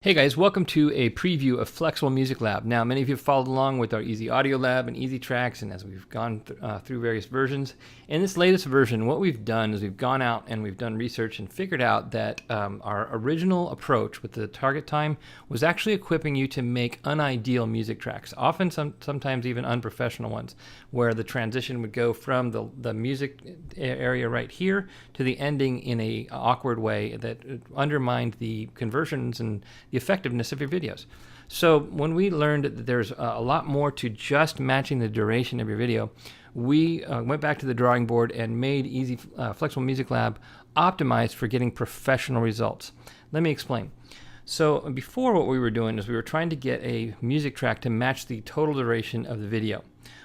Hey guys, welcome to a preview of Flexible Music Lab. Now, many of you have followed along with our Easy Audio Lab and Easy Tracks, and as we've gone through various versions. In this latest version, what we've done is we've gone out and we've done research and figured out that our original approach with the target time was actually equipping you to make unideal music tracks, often sometimes even unprofessional ones, where the transition would go from the music area right here to the ending in a awkward way that undermined the conversions and the effectiveness of your videos. So when we learned that there's a lot more to just matching the duration of your video, we went back to the drawing board and made Easy Flexible Music Lab optimized for getting professional results. Let me explain. So before, what we were doing is we were trying to get a music track to match the total duration of the video.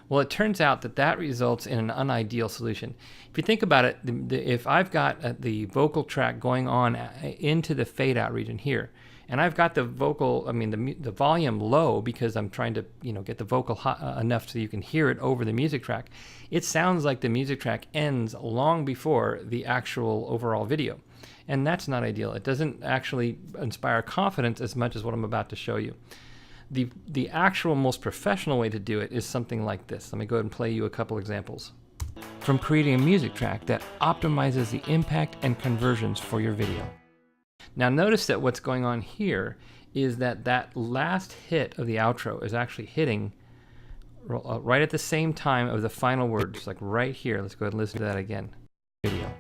Well, it turns out that that results in an unideal solution. If you think about it, if I've got the vocal track going on into the fade out region here, and I've got the the volume low because I'm trying to, get the vocal hot enough so you can hear it over the music track, it sounds like the music track ends long before the actual overall video. And that's not ideal. It doesn't actually inspire confidence as much as what I'm about to show you. The actual most professional way to do it is something like this. Let me go ahead and play you a couple examples. From creating a music track that optimizes the impact and conversions for your video. Now notice that what's going on here is that last hit of the outro is actually hitting right at the same time of the final word, just like right here. Let's go ahead and listen to that again. Video.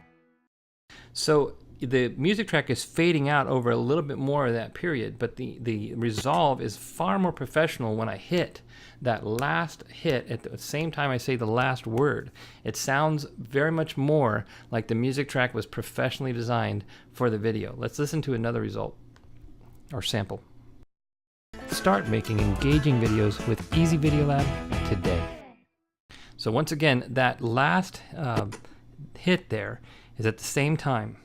So the music track is fading out over a little bit more of that period, but the resolve is far more professional when I hit that last hit at the same time I say the last word. It sounds very much more like the music track was professionally designed for the video. Let's listen to another result or sample. Start making engaging videos with Easy Video Lab today. So once again, that last hit there is at the same time.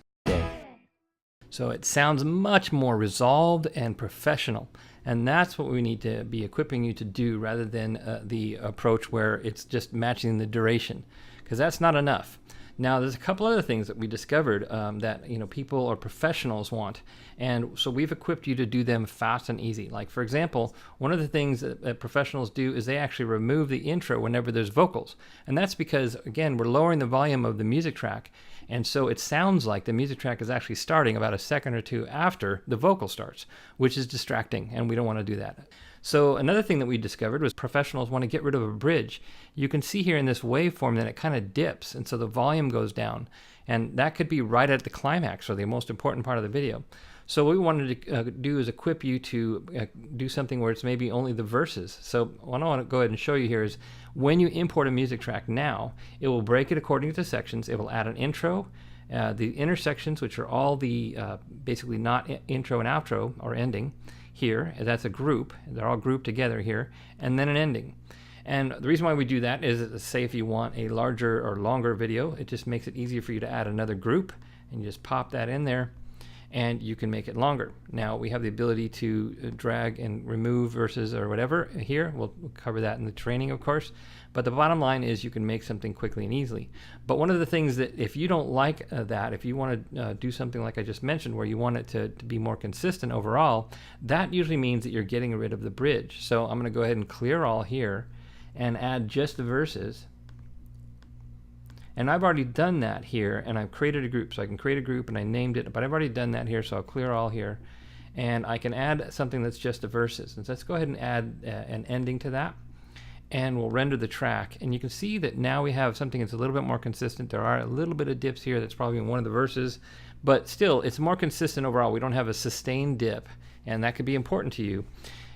So it sounds much more resolved and professional, and that's what we need to be equipping you to do rather than the approach where it's just matching the duration, because that's not enough. Now there's a couple other things that we discovered that people or professionals want, and so we've equipped you to do them fast and easy. Like, for example, one of the things that professionals do is they actually remove the intro whenever there's vocals, and that's because, again, we're lowering the volume of the music track, and so it sounds like the music track is actually starting about a second or two after the vocal starts, which is distracting, and we don't want to do that. So another thing that we discovered was professionals want to get rid of a bridge. You can see here in this waveform that it kind of dips, and so the volume goes down, and that could be right at the climax or the most important part of the video. So what we wanted to do is equip you to do something where it's maybe only the verses. So what I want to go ahead and show you here is when you import a music track now, it will break it according to sections. It will add an intro, the intersections, which are all the basically not intro and outro or ending here. That's a group. They're all grouped together here, and then an ending. And the reason why we do that is, say, if you want a larger or longer video, it just makes it easier for you to add another group, and you just pop that in there, and you can make it longer. Now we have the ability to drag and remove verses or whatever here. We'll cover that in the training, of course. But the bottom line is you can make something quickly and easily. But one of the things that, if you don't like that, if you want to do something like I just mentioned, where you want it to be more consistent overall, that usually means that you're getting rid of the bridge. So I'm going to go ahead and clear all here and add just the verses. And I've already done that here, and I've created a group. So I can create a group, and I named it, but I've already done that here, so I'll clear all here. And I can add something that's just the verses. And so let's go ahead and add an ending to that, and we'll render the track. And you can see that now we have something that's a little bit more consistent. There are a little bit of dips here. That's probably in one of the verses, but still, it's more consistent overall. We don't have a sustained dip, and that could be important to you.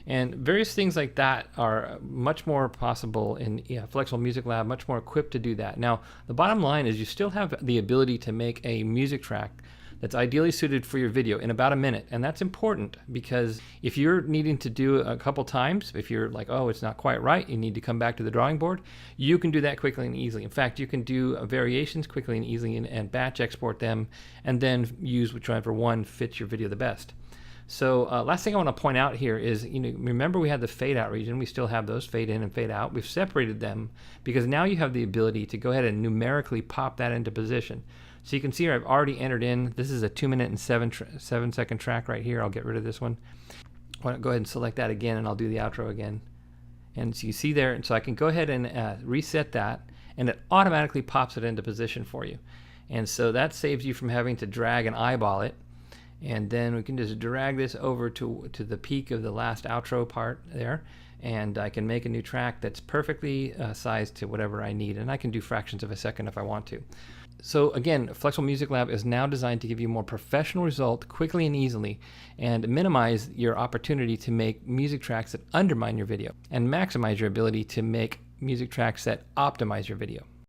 And various things like that are much more possible in Flexible Music Lab, much more equipped to do that. Now, the bottom line is you still have the ability to make a music track that's ideally suited for your video in about a minute. And that's important because if you're needing to do a couple times, if you're like, oh, it's not quite right, you need to come back to the drawing board, you can do that quickly and easily. In fact, you can do variations quickly and easily and batch export them and then use whichever one fits your video the best. So last thing I want to point out here is, remember we had the fade out region. We still have those fade in and fade out. We've separated them because now you have the ability to go ahead and numerically pop that into position. So you can see here I've already entered in, this is a 2 minute and 7 second track right here. I'll get rid of this one. I want to go ahead and select that again, and I'll do the outro again. And so you see there, and so I can go ahead and reset that, and it automatically pops it into position for you. And so that saves you from having to drag and eyeball it. And then we can just drag this over to the peak of the last outro part there, and I can make a new track that's perfectly sized to whatever I need, and I can do fractions of a second if I want to. So again, Flexible Music Lab is now designed to give you a more professional result quickly and easily, and minimize your opportunity to make music tracks that undermine your video, and maximize your ability to make music tracks that optimize your video.